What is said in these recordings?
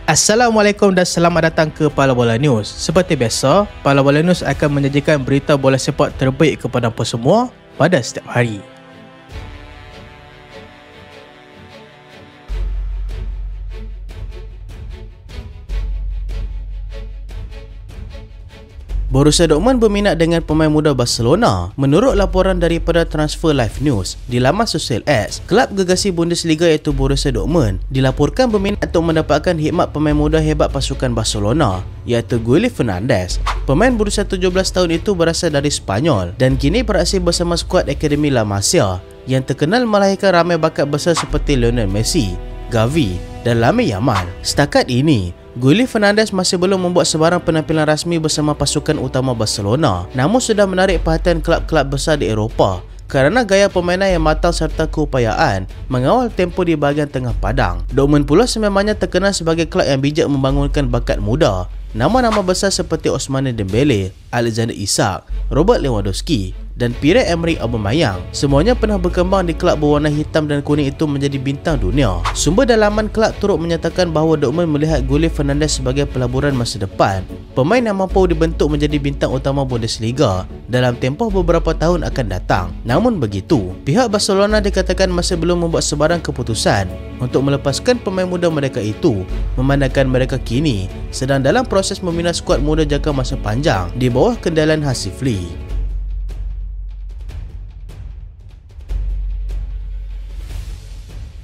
Assalamualaikum dan selamat datang ke Pala Bola News. Seperti biasa, Pala Bola News akan menyajikan berita bola sepak terbaik kepada anda semua pada setiap hari. Borussia Dortmund berminat dengan pemain muda Barcelona. Menurut laporan daripada Transfer Live News di laman sosial X, kelab gegasi Bundesliga iaitu Borussia Dortmund dilaporkan berminat untuk mendapatkan khidmat pemain muda hebat pasukan Barcelona iaitu Juli Fernandes. Pemain berusia 17 tahun itu berasal dari Spanyol dan kini beraksi bersama skuad Akademi La Masia yang terkenal melahirkan ramai bakat besar seperti Lionel Messi, Gavi dan Lamine Yamal. Setakat ini, Juli Fernandes masih belum membuat sebarang penampilan rasmi bersama pasukan utama Barcelona, namun sudah menarik perhatian kelab-kelab besar di Eropah kerana gaya permainan yang matang serta keupayaan mengawal tempo di bahagian tengah padang. Dortmund pula sememangnya terkenal sebagai kelab yang bijak membangunkan bakat muda. Nama-nama besar seperti Ousmane Dembele, Alexander Isak, Robert Lewandowski dan Pierre-Emerick Aubameyang semuanya pernah berkembang di kelab berwarna hitam dan kuning itu menjadi bintang dunia. Sumber dalaman kelab turut menyatakan bahawa Dortmund melihat Juli Fernandes sebagai pelaburan masa depan, pemain yang mampu dibentuk menjadi bintang utama Bundesliga dalam tempoh beberapa tahun akan datang. Namun begitu, pihak Barcelona dikatakan masih belum membuat sebarang keputusan untuk melepaskan pemain muda mereka itu, memandangkan mereka kini sedang dalam proses membina skuad muda jangka masa panjang di bawah kendalian Hansi Flick.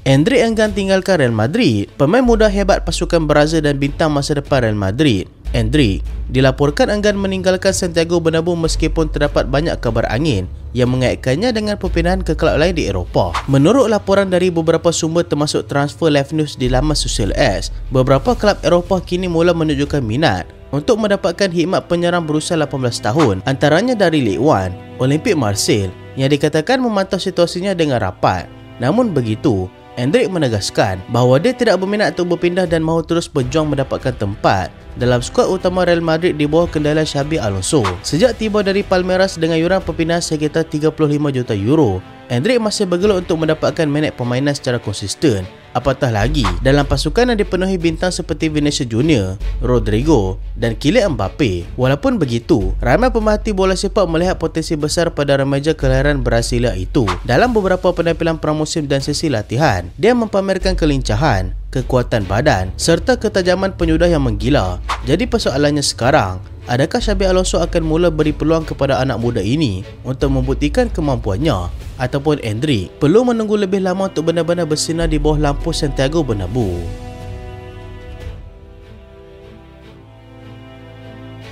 Endrick enggan tinggalkan Real Madrid. Pemain muda hebat pasukan Brazil dan bintang masa depan Real Madrid, Endrick, dilaporkan enggan meninggalkan Santiago Bernabeu meskipun terdapat banyak kabar angin yang mengaitkannya dengan perpindahan ke kelab lain di Eropah. Menurut laporan dari beberapa sumber termasuk Transfer Live News di laman sosial X, beberapa kelab Eropah kini mula menunjukkan minat untuk mendapatkan khidmat penyerang berusia 18 tahun, antaranya dari Ligue 1, Olympique Marseille yang dikatakan memantau situasinya dengan rapat. Namun begitu, Endrick menegaskan bahawa dia tidak berminat untuk berpindah dan mahu terus berjuang mendapatkan tempat dalam skuad utama Real Madrid di bawah kendalian Xabi Alonso. Sejak tiba dari Palmeiras dengan yuran perpindahan sekitar 35 juta euro, Endrick masih bergelut untuk mendapatkan minit permainan secara konsisten. Apatah lagi dalam pasukan yang dipenuhi bintang seperti Vinicius Junior, Rodrigo dan Kylian Mbappe. Walaupun begitu, ramai pemerhati bola sepak melihat potensi besar pada remaja kelahiran Brasilia itu. Dalam beberapa penampilan pramusim dan sesi latihan, dia mempamerkan kelincahan, kekuatan badan serta ketajaman penyudah yang menggila. Jadi persoalannya sekarang, adakah Xabi Alonso akan mula beri peluang kepada anak muda ini untuk membuktikan kemampuannya, ataupun Endrick perlu menunggu lebih lama untuk benar-benar bersinar di bawah lampu Santiago Bernabeu?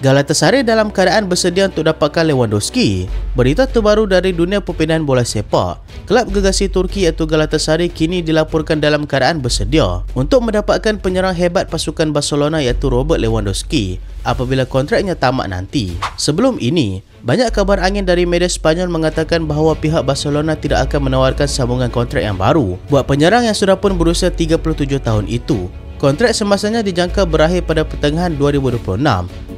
Galatasaray dalam keadaan bersedia untuk dapatkan Lewandowski. Berita terbaru dari dunia perpindahan bola sepak, kelab gegasi Turki iaitu Galatasaray kini dilaporkan dalam keadaan bersedia untuk mendapatkan penyerang hebat pasukan Barcelona iaitu Robert Lewandowski apabila kontraknya tamat nanti. Sebelum ini, banyak kabar angin dari media Spanyol mengatakan bahawa pihak Barcelona tidak akan menawarkan sambungan kontrak yang baru buat penyerang yang sudah pun berusia 37 tahun itu. Kontrak semasa dijangka berakhir pada pertengahan 2026.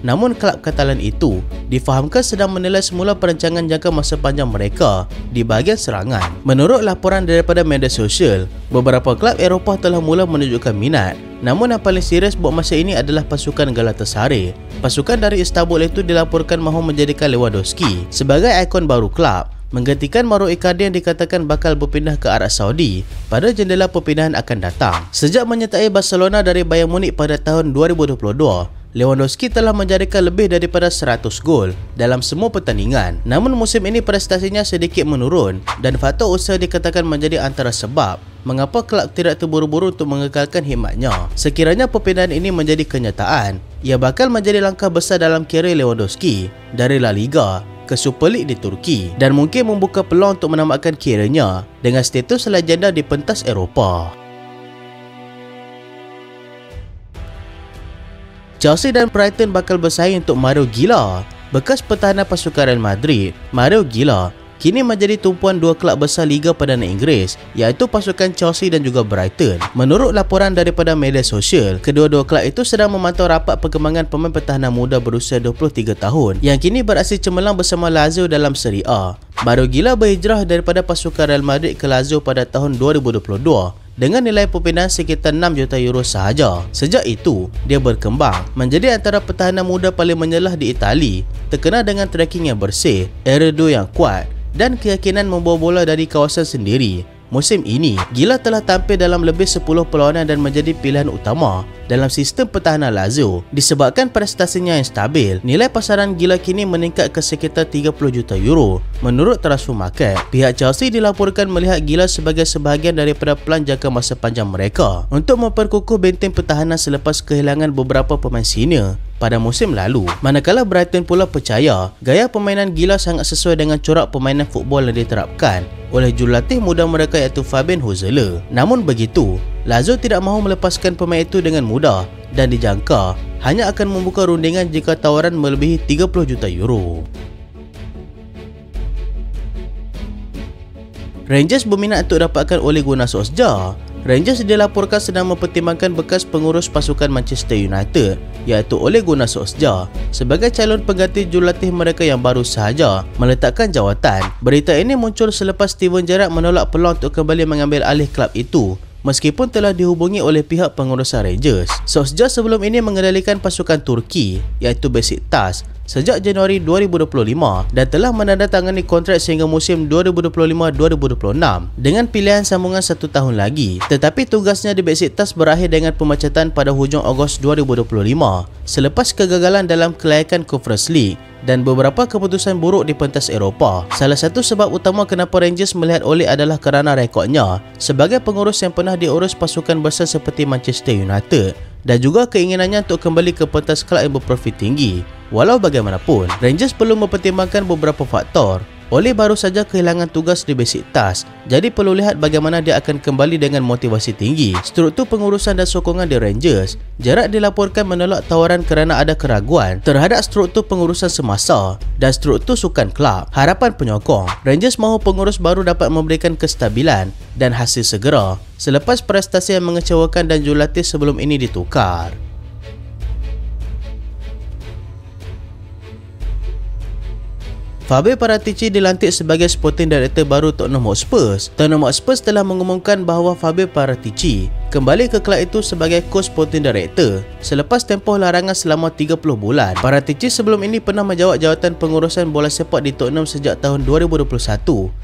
Namun kelab Katalan itu difahamkan sedang menilai semula perancangan jangka masa panjang mereka di bahagian serangan. Menurut laporan daripada media sosial, beberapa kelab Eropah telah mula menunjukkan minat. Namun yang paling serius buat masa ini adalah pasukan Galatasaray. Pasukan dari Istanbul itu dilaporkan mahu menjadikan Lewandowski sebagai ikon baru kelab, menggantikan Mauro Icardi yang dikatakan bakal berpindah ke Arab Saudi pada jendela perpindahan akan datang. Sejak menyertai Barcelona dari Bayern Munich pada tahun 2022, Lewandowski telah menjadikan lebih daripada 100 gol dalam semua pertandingan. Namun musim ini prestasinya sedikit menurun dan faktor usaha dikatakan menjadi antara sebab mengapa kelab tidak terburu-buru untuk mengekalkan khidmatnya. Sekiranya perpindahan ini menjadi kenyataan, ia bakal menjadi langkah besar dalam karier Lewandowski dari La Liga ke Super League di Turki dan mungkin membuka peluang untuk menamatkan kariernya dengan status legenda di pentas Eropah. Chelsea dan Brighton bakal bersaing untuk Mario Gila. Bekas pertahanan pasukan Real Madrid, Mario Gila, kini menjadi tumpuan dua kelab besar Liga Perdana Inggeris iaitu pasukan Chelsea dan juga Brighton. Menurut laporan daripada media sosial, kedua-dua kelab itu sedang memantau rapat perkembangan pemain pertahanan muda berusia 23 tahun yang kini beraksi cemerlang bersama Lazio dalam Serie A. Mario Gila berhijrah daripada pasukan Real Madrid ke Lazio pada tahun 2022 dengan nilai perpindahan sekitar 6 juta euro sahaja. Sejak itu, dia berkembang menjadi antara pertahanan muda paling menyelah di Itali, terkenal dengan tracking yang bersih, aerial yang kuat dan keyakinan membawa bola dari kawasan sendiri. Musim ini, Gila telah tampil dalam lebih 10 perlawanan dan menjadi pilihan utama dalam sistem pertahanan Lazio. Disebabkan prestasinya yang stabil, nilai pasaran Gila kini meningkat ke sekitar 30 juta euro. Menurut Transfermarkt, pihak Chelsea dilaporkan melihat Gila sebagai sebahagian daripada pelan jangka masa panjang mereka untuk memperkukuh benteng pertahanan selepas kehilangan beberapa pemain senior pada musim lalu. Manakala Brighton pula percaya gaya permainan Gila sangat sesuai dengan corak permainan football yang diterapkan oleh jurulatih muda mereka iaitu Fabian Hosler. Namun begitu, Lazio tidak mahu melepaskan pemain itu dengan mudah dan dijangka hanya akan membuka rundingan jika tawaran melebihi 30 juta euro. Rangers berminat untuk dapatkan Ole Gunnar Solskjaer. Rangers dilaporkan sedang mempertimbangkan bekas pengurus pasukan Manchester United iaitu Ole Gunnar Solskjaer sebagai calon pengganti jurulatih mereka yang baru sahaja meletakkan jawatan. Berita ini muncul selepas Steven Gerrard menolak peluang untuk kembali mengambil alih kelab itu meskipun telah dihubungi oleh pihak pengurusan Rangers. Solskjaer sebelum ini mengendalikan pasukan Turki iaitu Besiktas sejak Januari 2025 dan telah menandatangani kontrak sehingga musim 2025-2026 dengan pilihan sambungan 1 tahun lagi. Tetapi tugasnya di Besiktas berakhir dengan pemecatan pada hujung Ogos 2025 selepas kegagalan dalam kelayakan Conference League dan beberapa keputusan buruk di pentas Eropah. Salah satu sebab utama kenapa Rangers melihat Ole adalah kerana rekodnya sebagai pengurus yang pernah diurus pasukan besar seperti Manchester United dan juga keinginannya untuk kembali ke pentas kelab yang berprofit tinggi. Walau bagaimanapun, Rangers perlu mempertimbangkan beberapa faktor. Ole baru saja kehilangan tugas di Besiktas, jadi perlu lihat bagaimana dia akan kembali dengan motivasi tinggi. Struktur pengurusan dan sokongan di Rangers, Gerrard dilaporkan menolak tawaran kerana ada keraguan terhadap struktur pengurusan semasa dan struktur sukan kelab. Harapan penyokong, Rangers mahu pengurus baru dapat memberikan kestabilan dan hasil segera selepas prestasi yang mengecewakan dan jurulatih sebelum ini ditukar. Fabio Paratici dilantik sebagai Sporting Director baru Tottenham Hotspur. Tottenham Hotspur telah mengumumkan bahawa Fabio Paratici kembali ke kelab itu sebagai co-Sporting Director selepas tempoh larangan selama 30 bulan. Paratici sebelum ini pernah menjawat jawatan pengurusan bola sepak di Tottenham sejak tahun 2021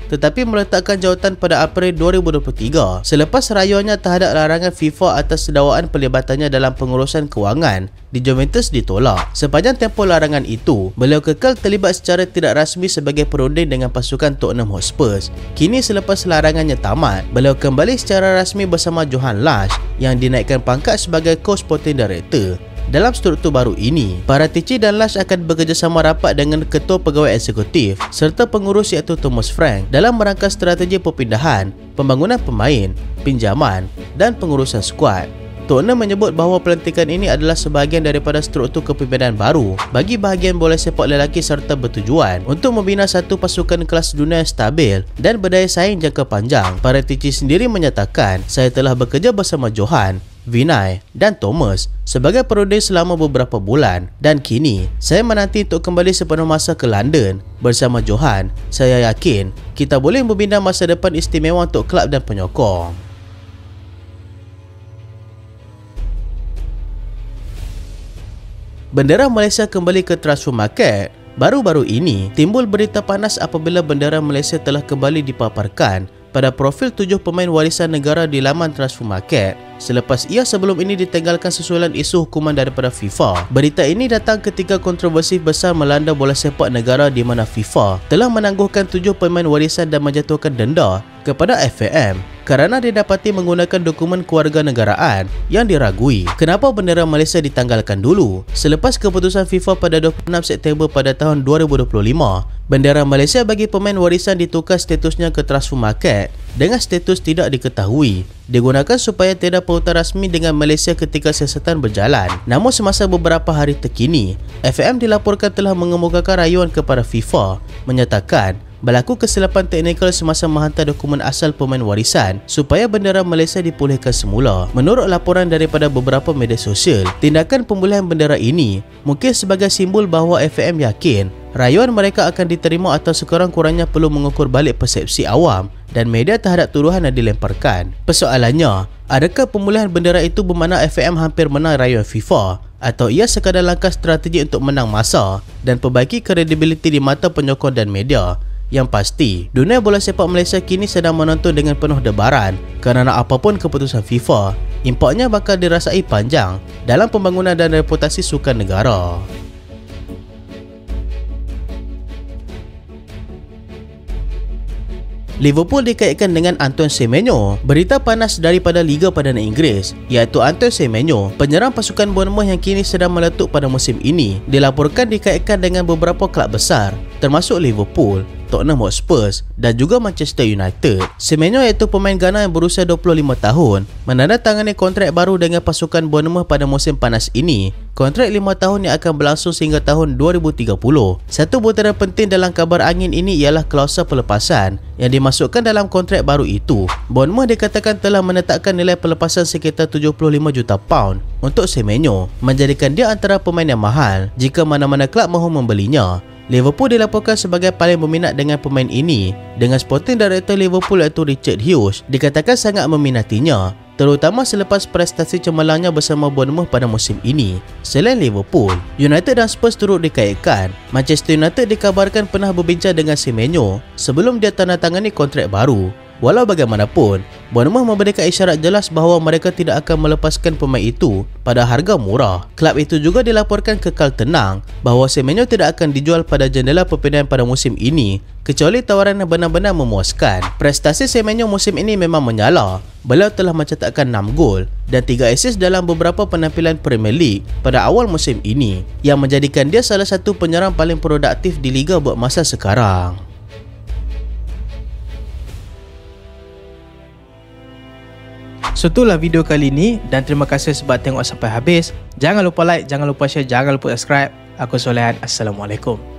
tetapi meletakkan jawatan pada April 2023 selepas rayuannya terhadap larangan FIFA atas dakwaan pelibatannya dalam pengurusan kewangan di Juventus ditolak. Sepanjang tempoh larangan itu, beliau kekal terlibat secara tidak rasmi sebagai perunding dengan pasukan Tottenham Hotspur. Kini selepas larangannya tamat, beliau kembali secara rasmi bersama Johan Lash yang dinaikkan pangkat sebagai co-Sporting Director. Dalam struktur baru ini, Paratici dan Lash akan bekerjasama rapat dengan Ketua Pegawai Eksekutif serta pengurus iaitu Thomas Frank dalam merangka strategi perpindahan, pembangunan pemain, pinjaman dan pengurusan skuad. Tottenham menyebut bahawa pelantikan ini adalah sebahagian daripada struktur kepimpinan baru bagi bahagian bola sepak lelaki serta bertujuan untuk membina satu pasukan kelas dunia yang stabil dan berdaya saing jangka panjang. Paratici sendiri menyatakan, "Saya telah bekerja bersama Johan, Vinay dan Thomas sebagai perunding selama beberapa bulan dan kini saya menanti untuk kembali sepenuh masa ke London bersama Johan. Saya yakin kita boleh membina masa depan istimewa untuk kelab dan penyokong." Bendera Malaysia kembali ke Transfermarkt. Baru-baru ini, timbul berita panas apabila bendera Malaysia telah kembali dipaparkan pada profil 7 pemain warisan negara di laman Transfermarkt selepas ia sebelum ini ditinggalkan susulan isu hukuman daripada FIFA. Berita ini datang ketika kontroversi besar melanda bola sepak negara di mana FIFA telah menangguhkan 7 pemain warisan dan menjatuhkan denda kepada FAM kerana didapati menggunakan dokumen kewarganegaraan yang diragui. Kenapa bendera Malaysia ditanggalkan dulu? Selepas keputusan FIFA pada 26 September pada tahun 2025, bendera Malaysia bagi pemain warisan ditukar statusnya ke Transfermarkt dengan status tidak diketahui. Digunakan supaya tiada pautan rasmi dengan Malaysia ketika siasatan berjalan. Namun semasa beberapa hari terkini, FAM dilaporkan telah mengemukakan rayuan kepada FIFA menyatakan berlaku kesilapan teknikal semasa menghantar dokumen asal pemain warisan supaya bendera Malaysia dipulihkan semula. Menurut laporan daripada beberapa media sosial, tindakan pemulihan bendera ini mungkin sebagai simbol bahawa FAM yakin rayuan mereka akan diterima atau sekurang-kurangnya perlu mengukur balik persepsi awam dan media terhadap tuduhan yang dilemparkan. Persoalannya, adakah pemulihan bendera itu bermakna FAM hampir menang rayuan FIFA atau ia sekadar langkah strategi untuk menang masa dan perbaiki kredibiliti di mata penyokong dan media? Yang pasti, dunia bola sepak Malaysia kini sedang menonton dengan penuh debaran kerana apapun keputusan FIFA, impaknya bakal dirasai panjang dalam pembangunan dan reputasi sukan negara. Liverpool dikaitkan dengan Antoine Semenyo. Berita panas daripada Liga Perdana Inggeris, iaitu Antoine Semenyo, penyerang pasukan Bournemouth yang kini sedang meletup pada musim ini, dilaporkan dikaitkan dengan beberapa kelab besar termasuk Liverpool, Tottenham Hotspur dan juga Manchester United. Semenyo iaitu pemain Ghana yang berusia 25 tahun menandatangani kontrak baru dengan pasukan Bournemouth pada musim panas ini. Kontrak 5 tahun yang akan berlangsung sehingga tahun 2030. Satu butiran penting dalam kabar angin ini ialah klausul pelepasan yang dimasukkan dalam kontrak baru itu. Bournemouth dikatakan telah menetapkan nilai pelepasan sekitar 75 juta pound untuk Semenyo, menjadikan dia antara pemain yang mahal jika mana-mana kelab mahu membelinya. Liverpool dilaporkan sebagai paling berminat dengan pemain ini, dengan Sporting Director Liverpool iaitu Richard Hughes dikatakan sangat meminatinya, terutama selepas prestasi cemerlangnya bersama Bournemouth pada musim ini. Selain Liverpool, United dan Spurs turut dikaitkan. Manchester United dikabarkan pernah berbincang dengan Semenyo sebelum dia tandatangani kontrak baru. Walau bagaimanapun, Bournemouth memberikan isyarat jelas bahawa mereka tidak akan melepaskan pemain itu pada harga murah. Kelab itu juga dilaporkan kekal tenang bahawa Semenyo tidak akan dijual pada jendela perpindahan pada musim ini kecuali tawaran yang benar-benar memuaskan. Prestasi Semenyo musim ini memang menyala. Beliau telah mencatatkan 6 gol dan 3 assist dalam beberapa penampilan Premier League pada awal musim ini, yang menjadikan dia salah satu penyerang paling produktif di Liga buat masa sekarang. So itulah video kali ini dan terima kasih sebab tengok sampai habis. Jangan lupa like, jangan lupa share, jangan lupa subscribe. Aku Solehan. Assalamualaikum.